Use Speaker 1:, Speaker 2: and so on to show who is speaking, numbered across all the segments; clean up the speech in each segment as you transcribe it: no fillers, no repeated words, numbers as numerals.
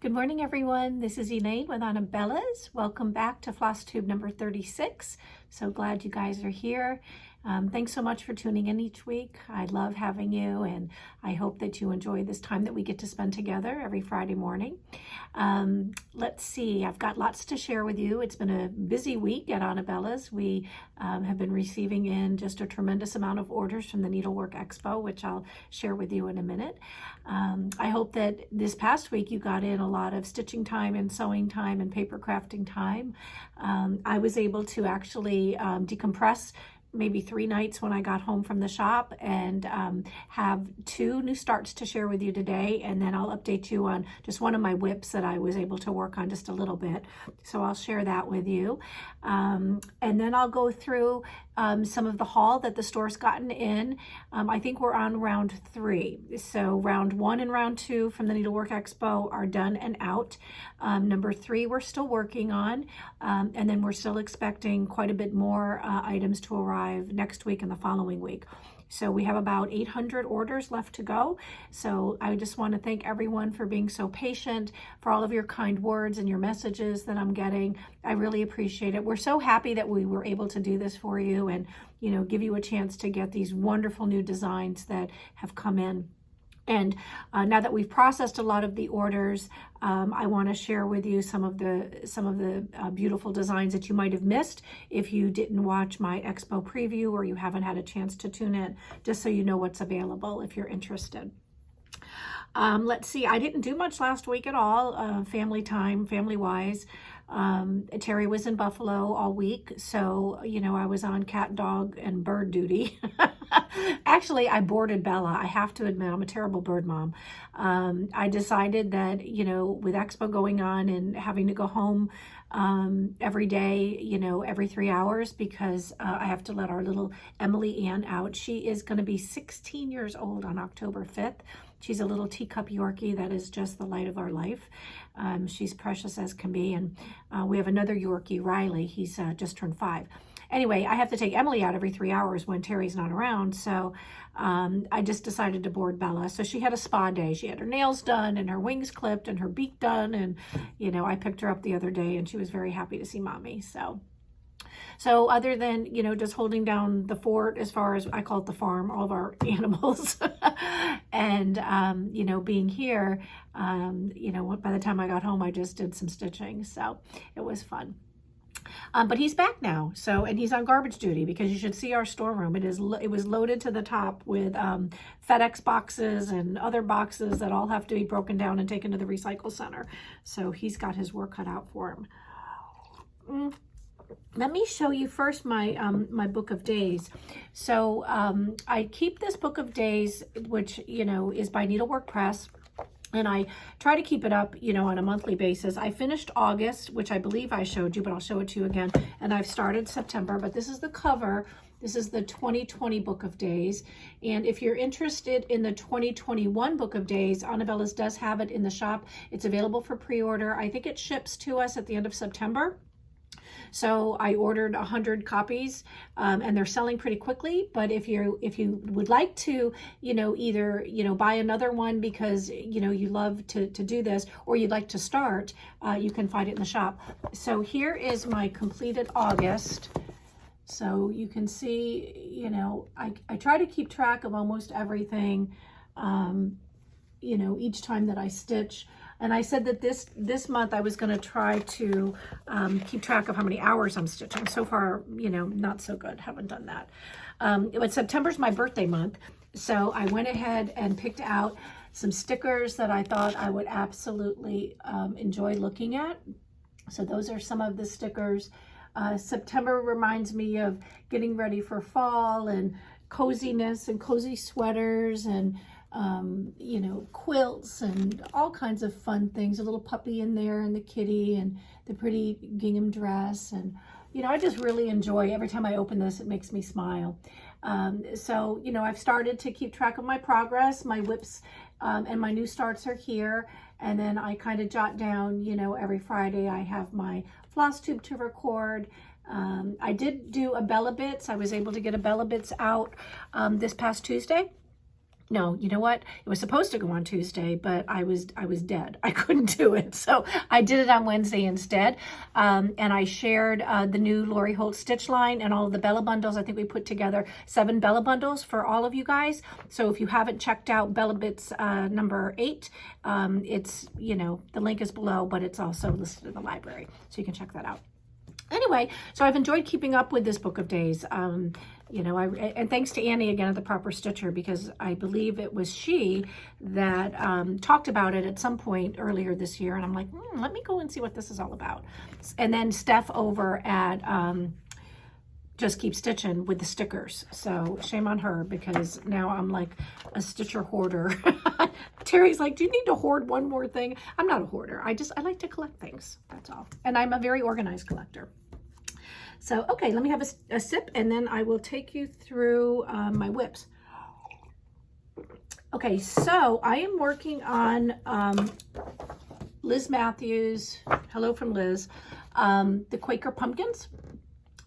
Speaker 1: Good morning, everyone. This is Elayne with Anabellas. Welcome back to Flosstube number 36. So glad you guys are here. Thanks so much for tuning in each week. I love having you, and I hope that you enjoy this time that we get to spend together every Friday morning. Let's see, I've got lots to share with you. It's been a busy week at Anabellas. We have been receiving in just a tremendous amount of orders from the Needlework Expo, which I'll share with you in a minute. I hope that this past week you got in a lot of stitching time and sewing time and paper crafting time. I was able to actually decompress maybe 3 nights when I got home from the shop, and have 2 new starts to share with you today, and then I'll update you on just one of my WIPs that I was able to work on just a little bit. So I'll share that with you. And then I'll go through some of the haul that the store's gotten in. I think we're on round 3. So round 1 and round 2 from the Needlework Expo are done and out. Number 3 we're still working on, and then we're still expecting quite a bit more items to arrive next week and the following week. So we have about 800 orders left to go. So I just want to thank everyone for being so patient, for all of your kind words and your messages that I'm getting. I really appreciate it. We're so happy that we were able to do this for you and, you know, give you a chance to get these wonderful new designs that have come in. And now that we've processed a lot of the orders, I want to share with you some of the beautiful designs that you might have missed if you didn't watch my expo preview or you haven't had a chance to tune in, just so you know what's available if you're interested. Let's see, I didn't do much last week at all, family time, family-wise. Terry was in Buffalo all week, so, you know, I was on cat, dog, and bird duty. Actually, I boarded Bella. I have to admit, I'm a terrible bird mom. I decided that, you know, with Expo going on and having to go home every day, you know, every 3 hours, because I have to let our little Emily Ann out. She is going to be 16 years old on October 5th. She's a little teacup Yorkie that is just the light of our life. She's precious as can be. And we have another Yorkie, Riley. He's just turned 5. Anyway, I have to take Emily out every 3 hours when Terry's not around. So I just decided to board Bella. So she had a spa day. She had her nails done and her wings clipped and her beak done. And, you know, I picked her up the other day and she was very happy to see mommy. So other than, you know, just holding down the fort, as far as I call it the farm, all of our animals, and, you know, being here, you know, by the time I got home, I just did some stitching. So it was fun. But he's back now, so, and he's on garbage duty, because you should see our storeroom. It was loaded to the top with FedEx boxes and other boxes that all have to be broken down and taken to the recycle center. So he's got his work cut out for him. Let me show you first my my book of days. So I keep this book of days, which, you know, is by Needlework Press. And I try to keep it up, you know, on a monthly basis. I finished August, which I believe I showed you, but I'll show it to you again. And I've started September, but this is the cover. This is the 2020 Book of Days. And if you're interested in the 2021 Book of Days, Anabellas does have it in the shop. It's available for pre-order. I think it ships to us at the end of September. So I ordered 100 copies, and they're selling pretty quickly. But if you would like to, you know, either, you know, buy another one because, you know, you love to do this, or you'd like to start, you can find it in the shop. So here is my completed August. So you can see, you know, I try to keep track of almost everything, you know, each time that I stitch. And I said that this month I was going to try to keep track of how many hours I'm stitching. So far, you know, not so good. Haven't done that. But September's my birthday month. So I went ahead and picked out some stickers that I thought I would absolutely enjoy looking at. So those are some of the stickers. September reminds me of getting ready for fall and coziness and cozy sweaters and you know, quilts and all kinds of fun things. A little puppy in there and the kitty and the pretty gingham dress. And, you know, I just really enjoy every time I open this, it makes me smile. So, you know, I've started to keep track of my progress. My WIPs and my new starts are here. And then I kind of jot down, you know, every Friday I have my Flosstube to record. I did do a BellaBits. I was able to get a BellaBits out this past Tuesday. No, you know what? It was supposed to go on Tuesday, but I was dead. I couldn't do it. So I did it on Wednesday instead. And I shared the new Lori Holt stitch line and all of the Bella bundles. I think we put together 7 Bella bundles for all of you guys. So if you haven't checked out BellaBits number 8, it's, you know, the link is below, but it's also listed in the library. So you can check that out. Anyway, so I've enjoyed keeping up with this book of days. You know, and thanks to Annie again at the Proper Stitcher, because I believe it was she that talked about it at some point earlier this year. And I'm like, let me go and see what this is all about. And then Steph over at Just Keep Stitching with the stickers. So shame on her, because now I'm like a stitcher hoarder. Terry's like, do you need to hoard one more thing? I'm not a hoarder. I like to collect things. That's all. And I'm a very organized collector. So, okay, let me have a sip, and then I will take you through my WIPs. Okay, so I am working on Liz Matthews, hello from Liz, the Quaker pumpkins.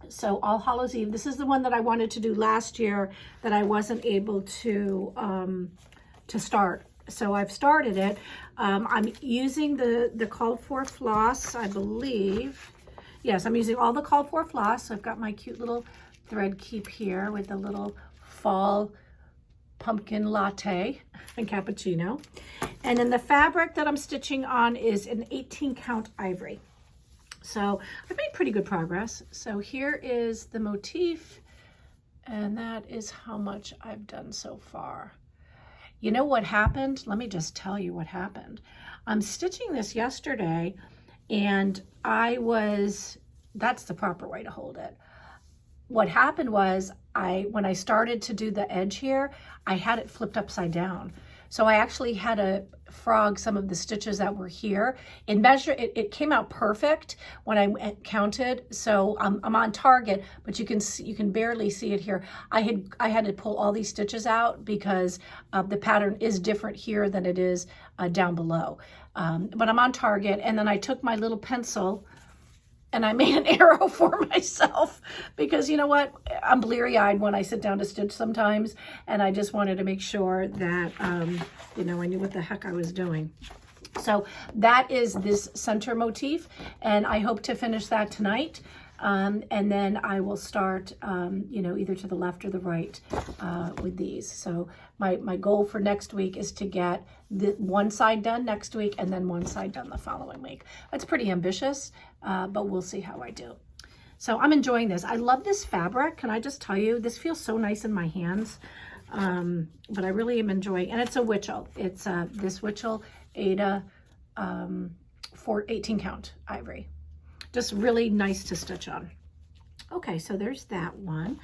Speaker 1: So All Hallows Eve. This is the one that I wanted to do last year that I wasn't able to start. So I've started it. I'm using the called for floss, I believe. Yes, I'm using all the called for floss. So I've got my cute little thread keep here with the little fall pumpkin latte and cappuccino. And then the fabric that I'm stitching on is an 18 count ivory. So I've made pretty good progress. So here is the motif, and that is how much I've done so far. You know what happened? Let me just tell you what happened. I'm stitching this yesterday, and that's the proper way to hold it. What happened was when I started to do the edge here, I had it flipped upside down. So I actually had to frog some of the stitches that were here. It came out perfect when I counted. So I'm on target, but you can barely see it here. I had to pull all these stitches out because the pattern is different here than it is down below. But I'm on target. And then I took my little pencil and I made an arrow for myself, because you know what? I'm bleary-eyed when I sit down to stitch sometimes, and I just wanted to make sure that, you know, I knew what the heck I was doing. So that is this center motif, and I hope to finish that tonight. And then I will start, you know, either to the left or the right with these. So my goal for next week is to get one side done next week and then one side done the following week. That's pretty ambitious, but we'll see how I do. So I'm enjoying this. I love this fabric. Can I just tell you, this feels so nice in my hands. But I really am enjoying, and it's a Witchell. It's this Witchell Ada 18 count ivory. Just really nice to stitch on. Okay, so there's that one.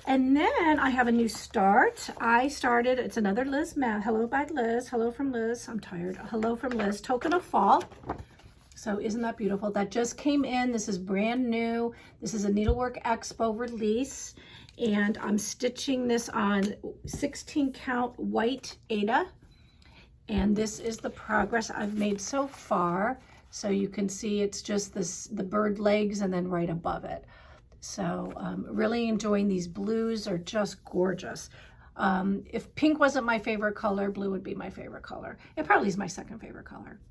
Speaker 1: And then I have a new start. I started, it's another Liz Math. Hello by Liz. Hello from Liz. I'm tired. Hello from Liz. Token of Fall. So isn't that beautiful? That just came in. This is brand new. This is a Needlework Expo release. And I'm stitching this on 16 count white Ada. And this is the progress I've made so far. So you can see it's just the bird legs and then right above it. So really enjoying these blues, are just gorgeous. If pink wasn't my favorite color, blue would be my favorite color. It probably is my second favorite color.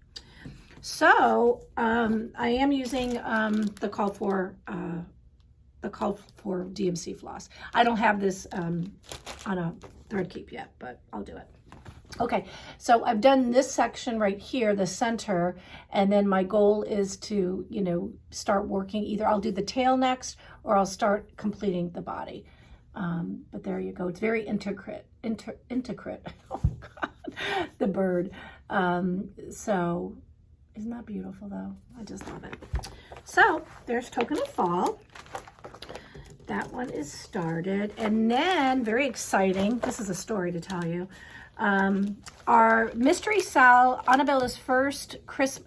Speaker 1: So I am using the called for DMC floss. I don't have this on a thread keep yet, but I'll do it. Okay, so I've done this section right here, the center, and then my goal is to, you know, start working. Either I'll do the tail next, or I'll start completing the body. But there you go. It's very intricate. Oh God, the bird. So isn't that beautiful though? I just love it. So there's Token of Fall. That one is started, and then very exciting. This is a story to tell you. Our mystery sal, Anabella's first Christmas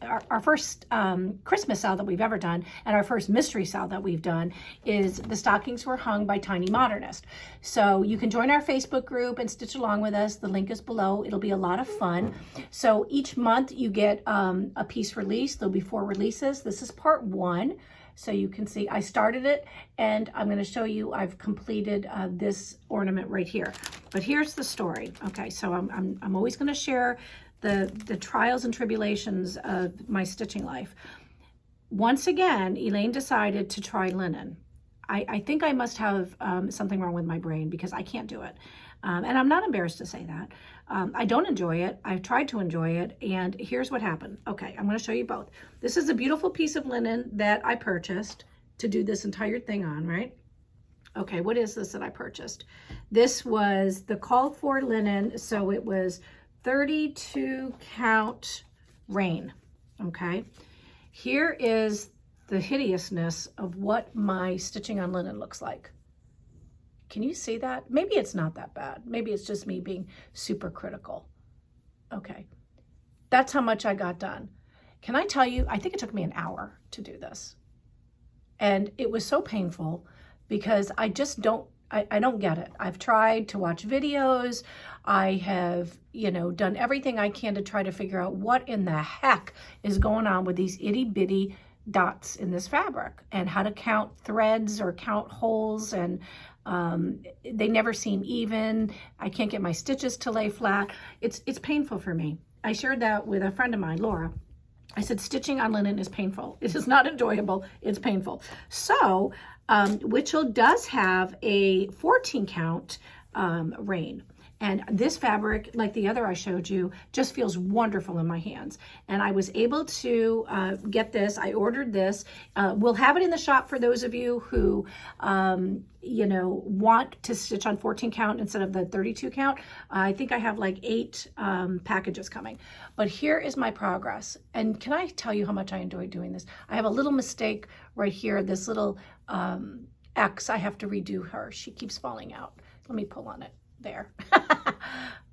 Speaker 1: sal that we've ever done, and our first mystery sal that we've done, is the stockings were hung by Tiny Modernist. So you can join our Facebook group and stitch along with us. The link is below. It'll be a lot of fun. So each month you get a piece released. There'll be 4 releases. This is part 1. So you can see I started it, and I'm going to show you I've completed this ornament right here. But here's the story. Okay, so I'm always going to share the trials and tribulations of my stitching life. Once again, Elayne decided to try linen. I think I must have something wrong with my brain because I can't do it. And I'm not embarrassed to say that. I don't enjoy it. I've tried to enjoy it. And here's what happened. Okay, I'm going to show you both. This is a beautiful piece of linen that I purchased to do this entire thing on, right? Okay, what is this that I purchased? This was the called for linen. So it was 32 count rain. Okay. Here is the hideousness of what my stitching on linen looks like. Can you see that? Maybe it's not that bad. Maybe it's just me being super critical. Okay. That's how much I got done. Can I tell you, I think it took me an hour to do this. And it was so painful because I just don't, I don't get it. I've tried to watch videos. I have, done everything I can to try to figure out what in the heck is going on with these itty bitty dots in this fabric and how to count threads or count holes, and they never seem even. I can't get my stitches to lay flat. It's painful for me. I shared that with a friend of mine, Laura. I said, stitching on linen is painful. It is not enjoyable. It's painful. So Mitchell does have a 14 count rain. And this fabric, like the other I showed you, just feels wonderful in my hands. And I was able to get this. I ordered this. We'll have it in the shop for those of you who, want to stitch on 14 count instead of the 32 count. I think I have like 8 packages coming. But here is my progress. And can I tell you how much I enjoy doing this? I have a little mistake right here. This little X, I have to redo her. She keeps falling out. Let me pull on it. There.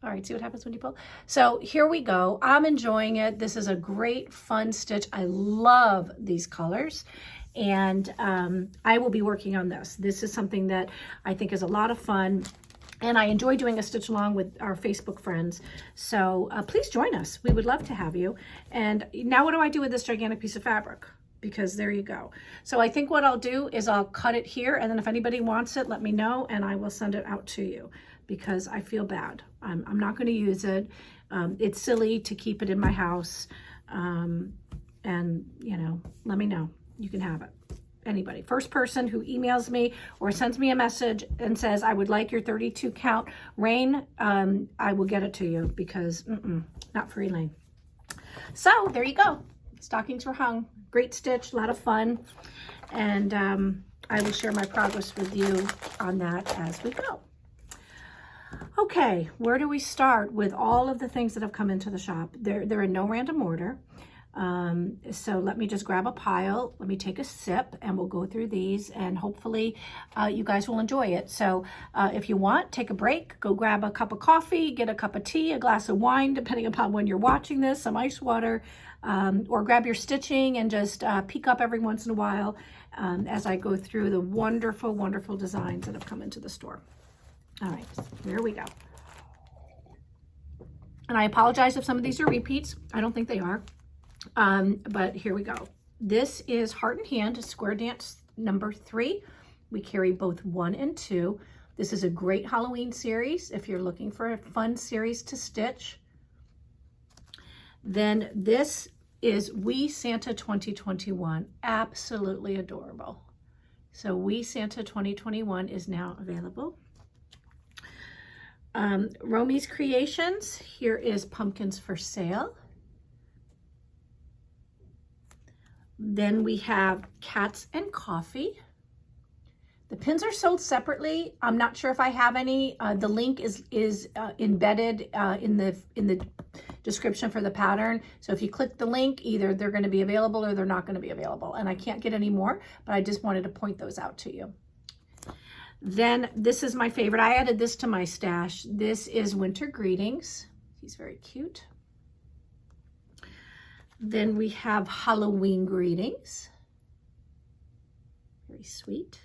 Speaker 1: All right, see what happens when you pull. So here we go. I'm enjoying it. This is a great fun stitch. I love these colors, and I will be working on this. This is something that I think is a lot of fun, and I enjoy doing a stitch along with our Facebook friends. So please join us. We would love to have you. And now what do I do with this gigantic piece of fabric? Because there you go. So I think what I'll do is I'll cut it here, and then if anybody wants it, let me know and I will send it out to you, because I feel bad. I'm not going to use it. It's silly to keep it in my house. And let me know. You can have it. Anybody. First person who emails me or sends me a message and says, I would like your 32 count rain, I will get it to you, because not for Elayne. So there you go. Stockings were hung. Great stitch, a lot of fun. And I will share my progress with you on that as we go. Okay, where do we start with all of the things that have come into the shop? They're in no random order. So let me just grab a pile. Let me take a sip and we'll go through these, and hopefully you guys will enjoy it. So if you want, take a break, go grab a cup of coffee, get a cup of tea, a glass of wine, depending upon when you're watching this, some ice water, or grab your stitching and just peek up every once in a while as I go through the wonderful, wonderful designs that have come into the store. All right, here we go. And I apologize if some of these are repeats. I don't think they are. But here we go. This is Heart and Hand Square Dance number 3. We carry both 1 and 2. This is a great Halloween series if you're looking for a fun series to stitch. Then this is We Santa 2021. Absolutely adorable. So We Santa 2021 is now available. Romy's Creations. Here is Pumpkins for Sale. Then we have Cats and Coffee. The pins are sold separately. I'm not sure if I have any. The link is embedded in the description for the pattern. So if you click the link, either they're going to be available or they're not going to be available. And I can't get any more, but I just wanted to point those out to you. Then this is my favorite. I added this to my stash. This is Winter Greetings. He's very cute. Then we have Halloween Greetings. Very sweet.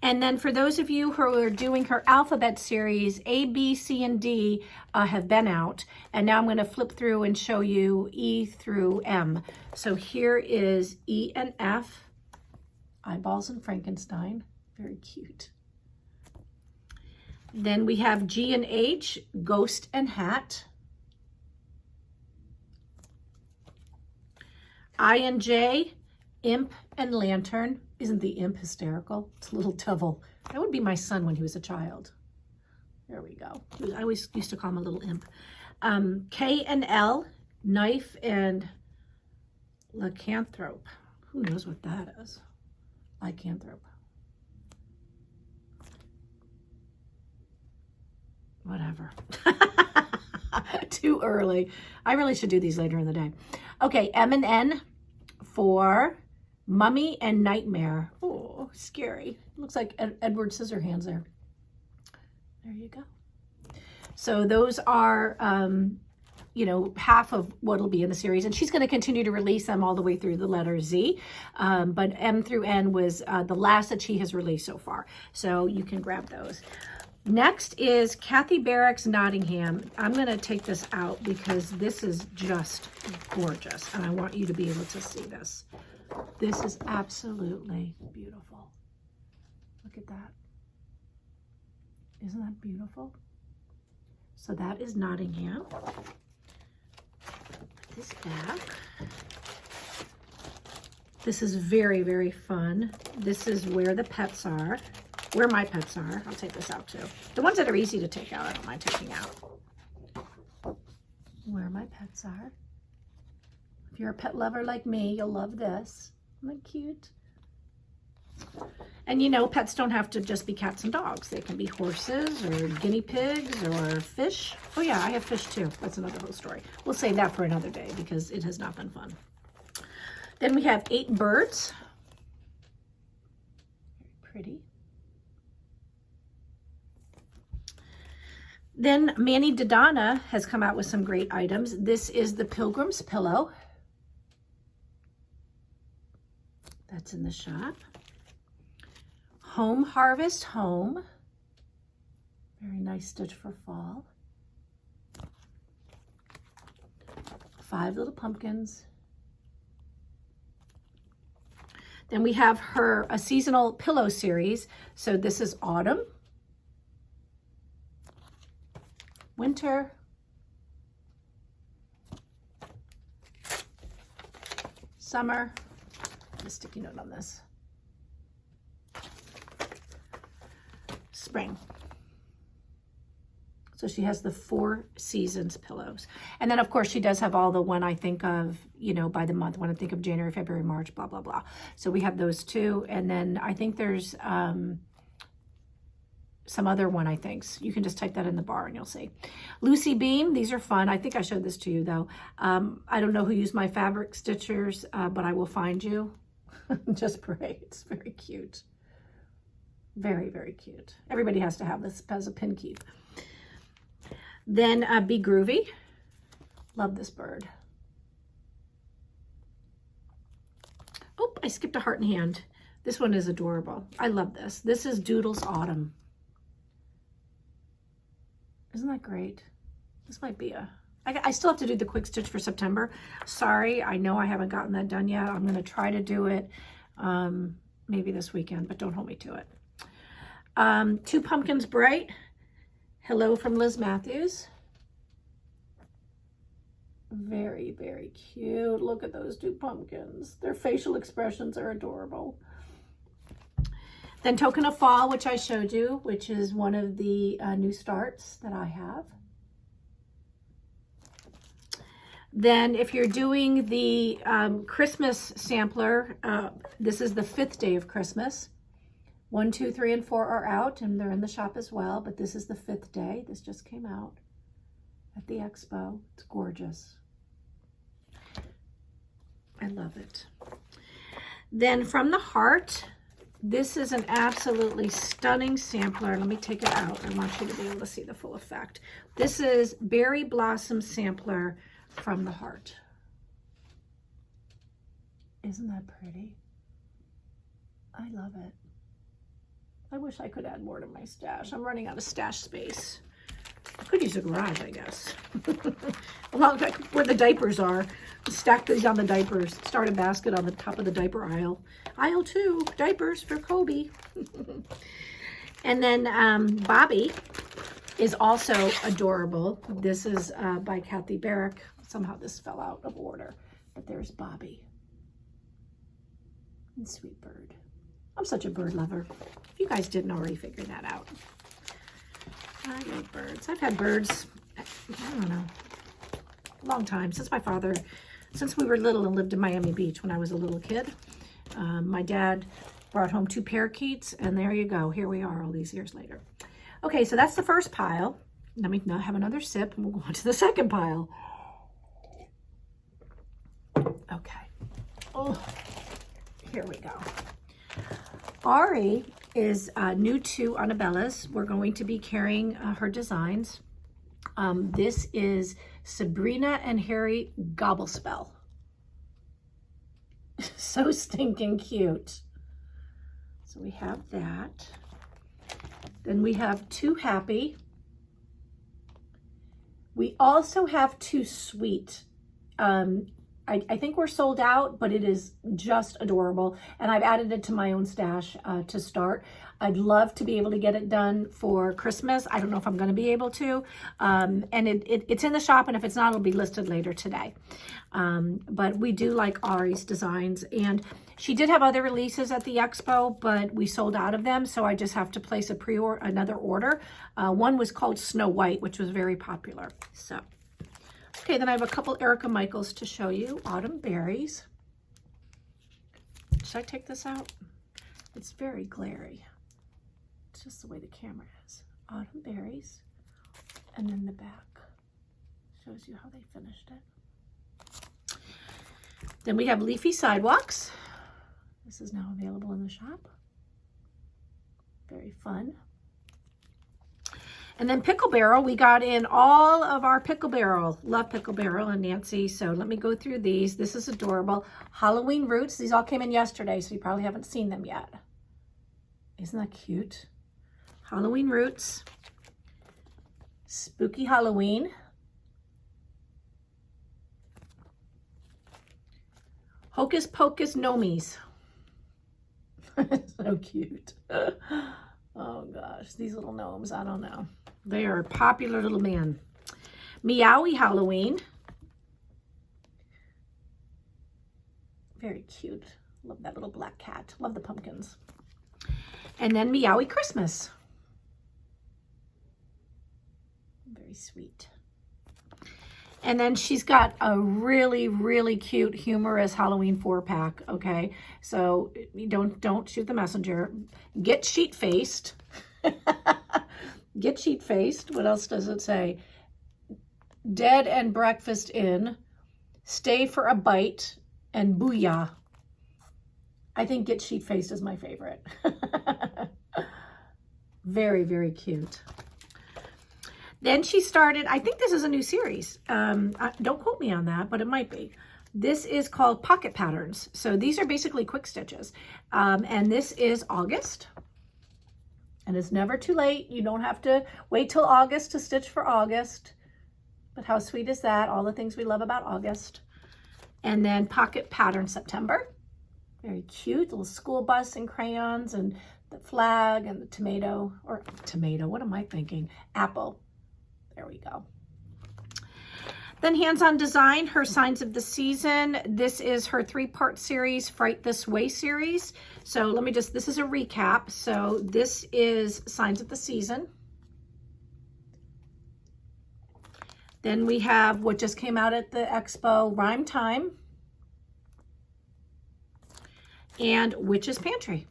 Speaker 1: And then for those of you who are doing her alphabet series, A, B, C, and D have been out. And now I'm going to flip through and show you E through M. So here is E and F, Eyeballs and Frankenstein. Very cute. Then we have G and H, Ghost and Hat. I and J, Imp and Lantern. Isn't the imp hysterical? It's a little devil. That would be my son when he was a child. There we go. I always used to call him a little imp. K and L, Knife and Lycanthrope. Who knows what that is? Lycanthrope. Whatever. Too early. I really should do these later in the day. Okay, M and N for Mummy and Nightmare. Oh, scary. Looks like Edward Scissorhands there. There you go. So those are, you know, half of what will be in the series. And she's going to continue to release them all the way through the letter Z. But M through N was the last that she has released so far. So you can grab those. Next is Kathy Barrick's Nottingham. I'm going to take this out because this is just gorgeous. And I want you to be able to see this. This is absolutely beautiful. Look at that. Isn't that beautiful? So that is Nottingham. Put this back. This is very, very fun. This is where the pets are. Where my pets are. I'll take this out too. The ones that are easy to take out, I don't mind taking out. Where my pets are. If you're a pet lover like me, you'll love this. Isn't that cute? And you know, pets don't have to just be cats and dogs. They can be horses or guinea pigs or fish. Oh yeah, I have fish too. That's another whole story. We'll save that for another day because it has not been fun. Then we have 8 birds. Very pretty. Then Manny Dodonna has come out with some great items. This is the Pilgrim's Pillow. That's in the shop. Home Harvest Home. Very nice stitch for fall. 5 little pumpkins. Then we have a seasonal pillow series. So this is autumn, winter, summer. A sticky note on this. Spring. So she has the 4 seasons pillows. And then of course she does have all the when I think of, you know, by the month, when I think of January, February, March, blah, blah, blah. So we have those 2. And then I think there's some other one, I think. So you can just type that in the bar and you'll see. Lucy Beam, these are fun. I think I showed this to you though. I don't know who used my fabric stitchers, but I will find you. Just pray. It's very cute. Very, very cute. Everybody has to have this as a pin keep. Then Be Groovy. Love this bird. Oh, I skipped a heart and hand. This one is adorable. I love this. This is Doodle's Autumn. Isn't that great? This might be I still have to do the quick stitch for September. Sorry, I know I haven't gotten that done yet. I'm going to try to do it maybe this weekend, but don't hold me to it. 2 Pumpkins Bright. Hello from Liz Matthews. Very, very cute. Look at those 2 pumpkins. Their facial expressions are adorable. Then Token of Fall, which I showed you, which is one of the new starts that I have. Then if you're doing the Christmas sampler, this is the 5th day of Christmas. 1, 2, 3, and 4 are out, and they're in the shop as well, but this is the 5th day. This just came out at the expo. It's gorgeous. I love it. Then from the Heart, this is an absolutely stunning sampler. Let me take it out. I want you to be able to see the full effect. This is Berry Blossom Sampler from the Heart. Isn't that pretty? I love it. I wish I could add more to my stash. I'm running out of stash space. I could use a garage, I guess. Well, where the diapers are. Stack these on the diapers. Start a basket on the top of the diaper aisle. Aisle 2, diapers for Kobe. And then Bobby is also adorable. This is by Kathy Barrick. Somehow this fell out of order, but there's Bobby. And Sweet Bird. I'm such a bird lover. If you guys didn't already figure that out. I love birds. I've had birds, I don't know, a long time. Since we were little and lived in Miami Beach when I was a little kid. My dad brought home 2 parakeets, and there you go. Here we are all these years later. Okay, so that's the first pile. Let me now have another sip, and we'll go on to the second pile. Okay. Oh, here we go. Ari is new to Anabellas. We're going to be carrying her designs. This is Sabrina and Harry Gobblespell. So stinking cute. So we have that. Then we have Too Happy. We also have Too Sweet. I think we're sold out, but it is just adorable. And I've added it to my own stash to start. I'd love to be able to get it done for Christmas. I don't know if I'm going to be able to. And it's in the shop, and if it's not, it'll be listed later today. But we do like Ari's designs. And she did have other releases at the expo, but we sold out of them. So I just have to place another order. One was called Snow White, which was very popular. So. Okay, then I have a couple Erica Michaels to show you. Autumn Berries. Should I take this out? It's very glary. It's just the way the camera is. Autumn Berries. And then the back shows you how they finished it. Then we have Leafy Sidewalks. This is now available in the shop. Very fun. And then Pickle Barrel, we got in all of our Pickle Barrel. Love Pickle Barrel and Nancy. So let me go through these. This is adorable. Halloween Roots. These all came in yesterday, so you probably haven't seen them yet. Isn't that cute? Halloween Roots. Spooky Halloween. Hocus Pocus Nomies. So cute. Oh gosh, these little gnomes, I don't know. They are a popular little man. Meowie Halloween. Very cute. Love that little black cat. Love the pumpkins. And then Meowie Christmas. Very sweet. And then she's got a really, really cute, humorous Halloween 4-pack, okay? So don't shoot the messenger. Get sheet-faced. Get sheet-faced. What else does it say? Dead and breakfast in. Stay for a bite. And booyah. I think Get Sheet-faced is my favorite. Very, very cute. Then she started, I think this is a new series. Don't quote me on that, but it might be. This is called Pocket Patterns. So these are basically quick stitches. And this is August. And it's never too late. You don't have to wait till August to stitch for August. But how sweet is that? All the things we love about August. And then Pocket Pattern September. Very cute. Little school bus and crayons and the flag and the tomato. Or tomato, what am I thinking? Apple. There we go. Then Hands-On Design, her Signs of the Season. This is her 3-part series, Fright This Way series. So let me just, this is a recap. So this is Signs of the Season. Then we have what just came out at the expo, Rhyme Time. And Witch's Pantry.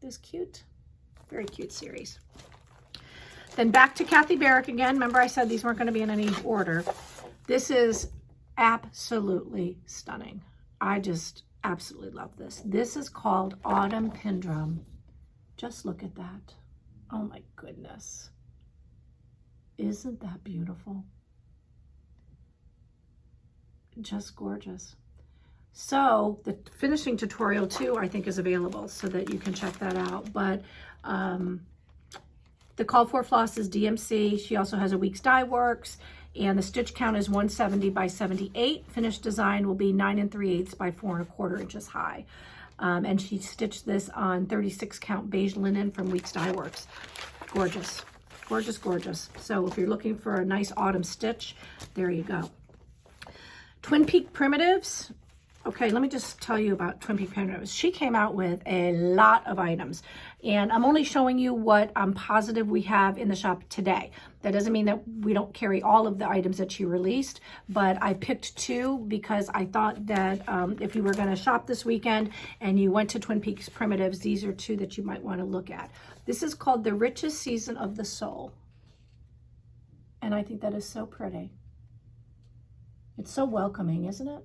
Speaker 1: This cute, very cute series. Then back to Kathy Barrick again. Remember I said these weren't going to be in any order. This is absolutely stunning. I just absolutely love this. This is called Autumn Pin Drum. Just look at that. Oh my goodness. Isn't that beautiful? Just gorgeous. So the finishing tutorial too, I think, is available so that you can check that out. But the call for floss is DMC. She also has a week's dye works, and the stitch count is 170 by 78. Finished design will be 9 3/8 by 4 1/4 inches high. And she stitched this on 36 count beige linen from Weeks Dye Works. Gorgeous, gorgeous, gorgeous. So if you're looking for a nice autumn stitch, there you go. Twin Peak Primitives. Okay, let me just tell you about Twin Peak Primitives. She came out with a lot of items, and I'm only showing you what I'm positive we have in the shop today. That doesn't mean that we don't carry all of the items that she released, but I picked 2 because I thought that if you were going to shop this weekend and you went to Twin Peaks Primitives, these are 2 that you might want to look at. This is called The Richest Season of the Soul, and I think that is so pretty. It's so welcoming, isn't it?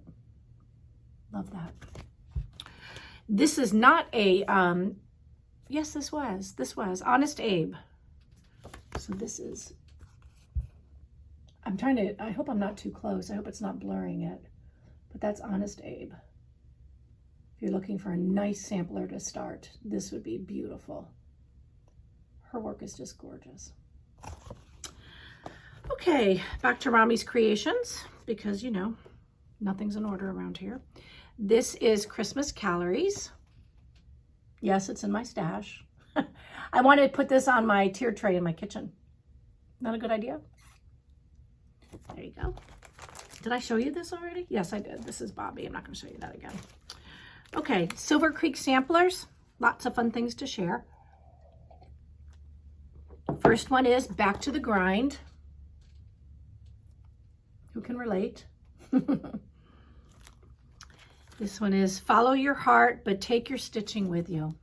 Speaker 1: Love that. This is not a, yes, this was Honest Abe. So this is, I hope I'm not too close. I hope it's not blurring it, but that's Honest Abe. If you're looking for a nice sampler to start, this would be beautiful. Her work is just gorgeous. Okay, back to Rami's Creations, because you know, nothing's in order around here. This is Christmas Calories. Yes, it's in my stash. I wanted to put this on my tier tray in my kitchen. Not a good idea? There you go. Did I show you this already? Yes, I did. This is Bobby. I'm not going to show you that again. Okay, Silver Creek Samplers. Lots of fun things to share. First one is Back to the Grind. Who can relate? This one is Follow Your Heart, but Take Your Stitching with You.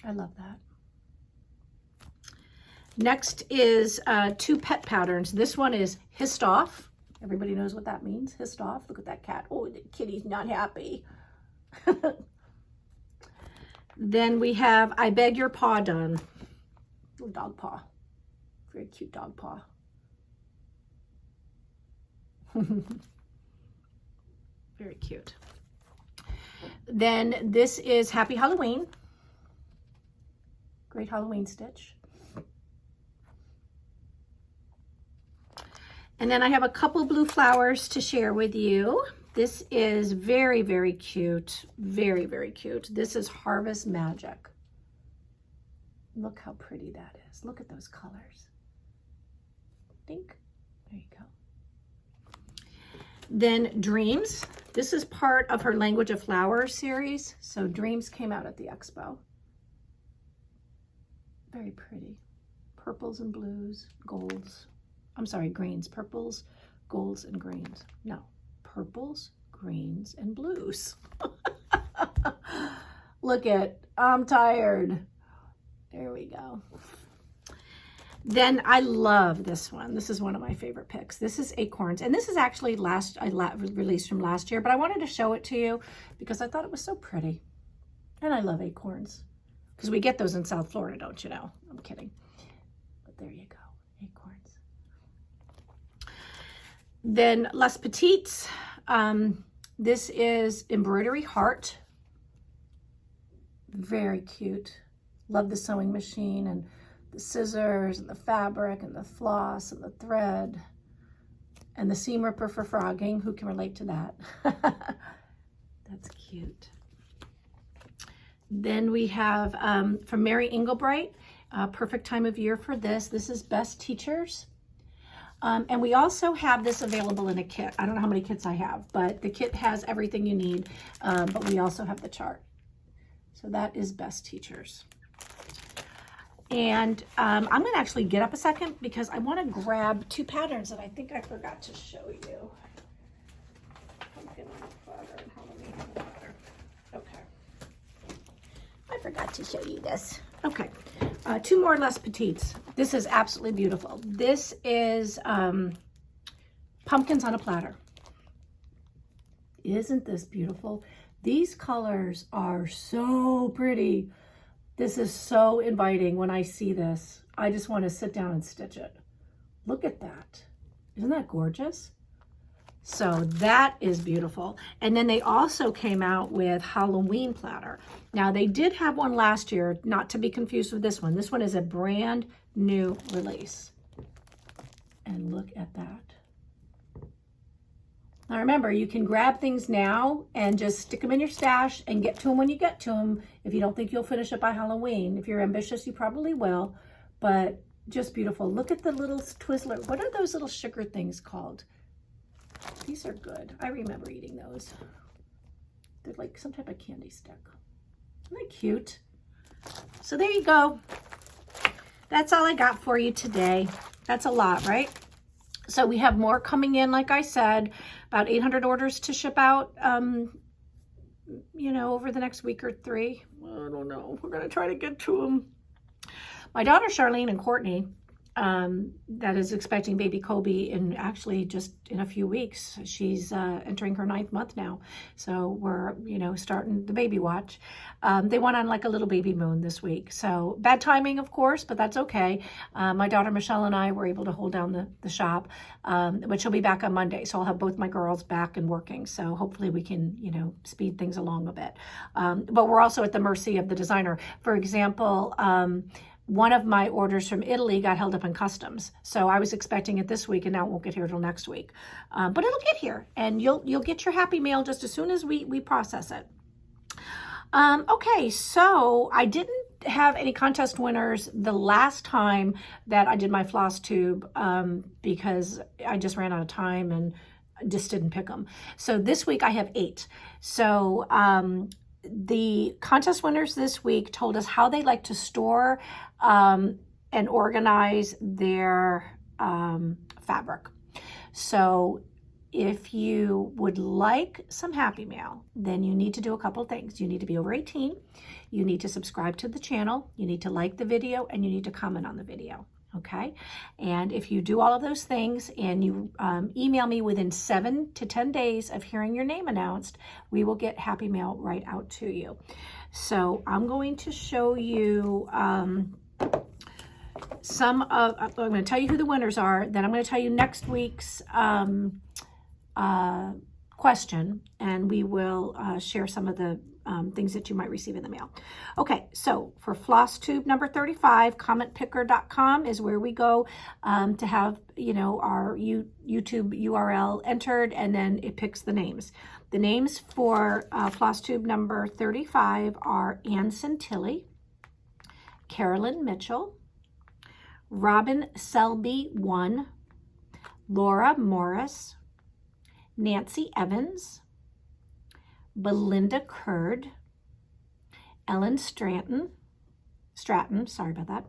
Speaker 1: I love that. Next is 2 pet patterns. This one is Hissed Off. Everybody knows what that means. Hissed Off. Look at that cat. Oh, the kitty's not happy. Then we have I Beg Your Paw Done. Little dog paw. Very cute dog paw. Very cute. Then this is Happy Halloween. Great Halloween stitch. And then I have a couple blue flowers to share with you. This is very, very cute. Very, very cute. This is Harvest Magic. Look how pretty that is. Look at those colors. Dink. There you go. Then Dreams. This is part of her Language of Flowers series. So Dreams came out at the expo. Very pretty. Purples and blues, golds. I'm sorry, greens. Purples, golds, and greens. No, purples, greens, and blues. Look at, I'm tired. There we go. Then I love this one. This is one of my favorite picks. This is Acorns. And this is actually released from last year, but I wanted to show it to you because I thought it was so pretty. And I love acorns because we get those in South Florida, don't you know? I'm kidding. But there you go, acorns. Then Les Petites. This is Embroidery Heart. Very cute. Love the sewing machine and the scissors and the fabric and the floss and the thread and the seam ripper for frogging. Who can relate to that? That's cute. Then we have from Mary Englebright, perfect time of year for this. This is Best Teachers. And we also have this available in a kit. I don't know how many kits I have, but the kit has everything you need, but we also have the chart. So that is Best Teachers. And I'm going to actually get up a second because I want to grab 2 patterns that I think I forgot to show you. Pumpkin on a platter and Halloween on a platter. Okay. I forgot to show you this. Okay. 2 more Les Petites. This is absolutely beautiful. This is Pumpkins on a Platter. Isn't this beautiful? These colors are so pretty. This is so inviting when I see this. I just want to sit down and stitch it. Look at that. Isn't that gorgeous? So that is beautiful. And then they also came out with Halloween platter. Now they did have one last year, not to be confused with this one. This one is a brand new release. And look at that. Now remember, you can grab things now and just stick them in your stash and get to them when you get to them. If you don't think you'll finish it by Halloween, if you're ambitious, you probably will, but just beautiful. Look at the little Twizzler. What are those little sugar things called? These are good. I remember eating those. They're like some type of candy stick. Isn't that cute? So there you go. That's all I got for you today. That's a lot, right? So we have more coming in, like I said, about 800 orders to ship out, you know, over the next week or 3. I don't know. We're going to try to get to them. My daughter, Charlene and Courtney, that is expecting baby Kobe in actually just in a few weeks. She's entering her 9th month now. So we're, you know, starting the baby watch. They went on like a little baby moon this week. So bad timing, of course, but that's okay. My daughter, Michelle, and I were able to hold down the shop, but she'll be back on Monday. So I'll have both my girls back and working. So hopefully we can, you know, speed things along a bit. But we're also at the mercy of the designer. For example, one of my orders from Italy got held up in customs. So I was expecting it this week and now it won't get here till next week. But it'll get here and you'll get your happy mail just as soon as we process it. Okay, so I didn't have any contest winners the last time that I did my floss tube because I just ran out of time and just didn't pick them. So this week I have 8. So the contest winners this week told us how they like to store and organize their fabric. So if you would like some happy mail, then you need to do a couple things. You need to be over 18. You need to subscribe to the channel. You need to like the video and you need to comment on the video. Okay. And if you do all of those things and you email me within 7 to 10 days of hearing your name announced, we will get happy mail right out to you. So I'm going to show you I'm going to tell you who the winners are. Then I'm going to tell you next week's question, and we will share some of the things that you might receive in the mail. Okay, so for Flosstube number 35, commentpicker.com is where we go to have, you know, our YouTube URL entered, and then it picks the names. The names for Flosstube number 35 are Ann Santilli, Carolyn Mitchell, Robin Selby 1, Laura Morris, Nancy Evans, Belinda Curd, Ellen Stratton, sorry about that,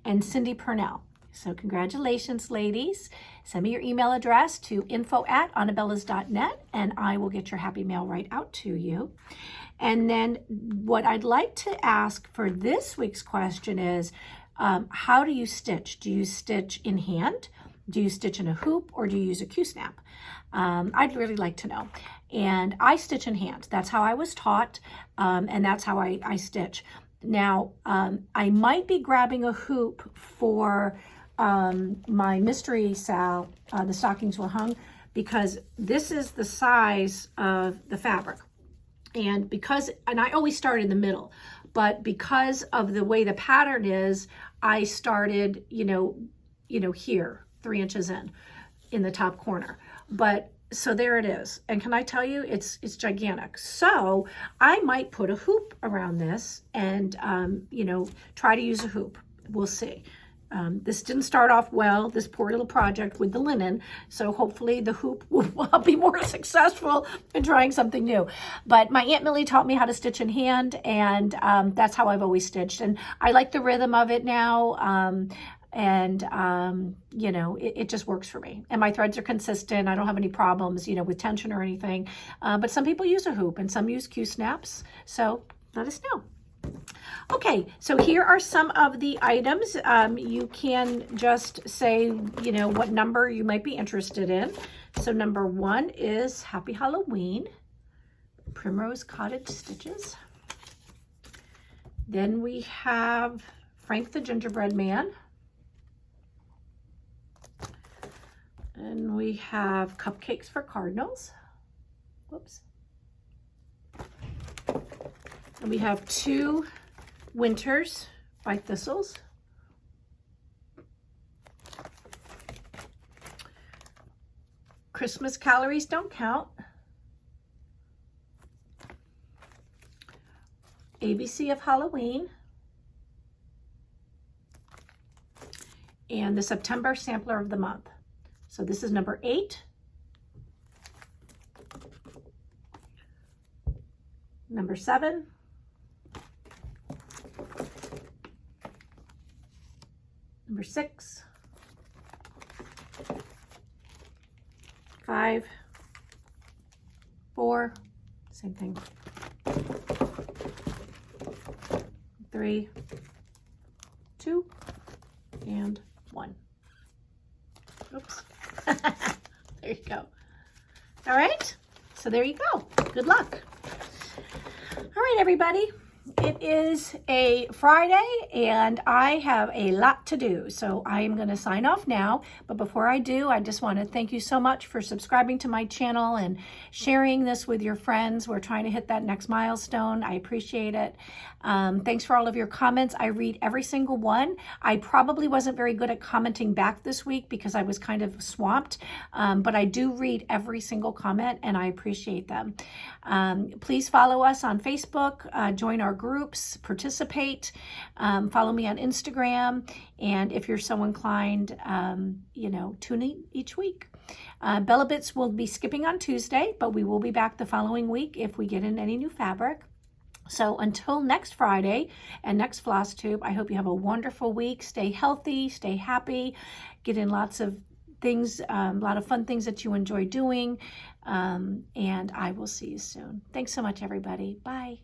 Speaker 1: and Cindy Purnell. So congratulations, ladies. Send me your email address to info@anabellas.net and I will get your happy mail right out to you. And then what I'd like to ask for this week's question is, how do you stitch? Do you stitch in hand? Do you stitch in a hoop or do you use a Q-snap? I'd really like to know. And I stitch in hand. That's how I was taught, and that's how I stitch. Now, I might be grabbing a hoop for my mystery sal, the stockings were hung, because this is the size of the fabric. And I always start in the middle, but because of the way the pattern is, I started, you know, here, 3 inches in the top corner. But so there it is. And can I tell you, it's gigantic. So I might put a hoop around this and, you know, try to use a hoop. We'll see. This didn't start off well, this poor little project with the linen. So hopefully the hoop will be more successful in trying something new. But my Aunt Millie taught me how to stitch in hand, and that's how I've always stitched. And I like the rhythm of it now. You know, it just works for me. And my threads are consistent. I don't have any problems, you know, with tension or anything. But some people use a hoop and some use Q-snaps. So let us know. Okay, so here are some of the items. You can just say, you know, what number you might be interested in. So number 1 is Happy Halloween, Primrose Cottage Stitches. Then we have Frank the Gingerbread Man. And we have Cupcakes for Cardinals. Whoops. And we have 2 Winters by Thistles. Christmas calories don't count. ABC of Halloween. And the September sampler of the month. So this is number 8. Number 7. Number 6. 5. 4. Same thing. 3. 2. And 1. Oops. There you go. All right. So there you go. Good luck. All right, everybody. It is a Friday and I have a lot to do. So I am going to sign off now. But before I do, I just want to thank you so much for subscribing to my channel and sharing this with your friends. We're trying to hit that next milestone. I appreciate it. Thanks for all of your comments. I read every single one. I probably wasn't very good at commenting back this week because I was kind of swamped. But I do read every single comment and I appreciate them. Please follow us on Facebook, join our groups, participate, follow me on Instagram, and if you're so inclined, tune in each week. BellaBits will be skipping on Tuesday, but we will be back the following week if we get in any new fabric. So until next Friday and next FlossTube, I hope you have a wonderful week. Stay healthy, stay happy, get in lots of things, a lot of fun things that you enjoy doing, and I will see you soon. Thanks so much, everybody. Bye.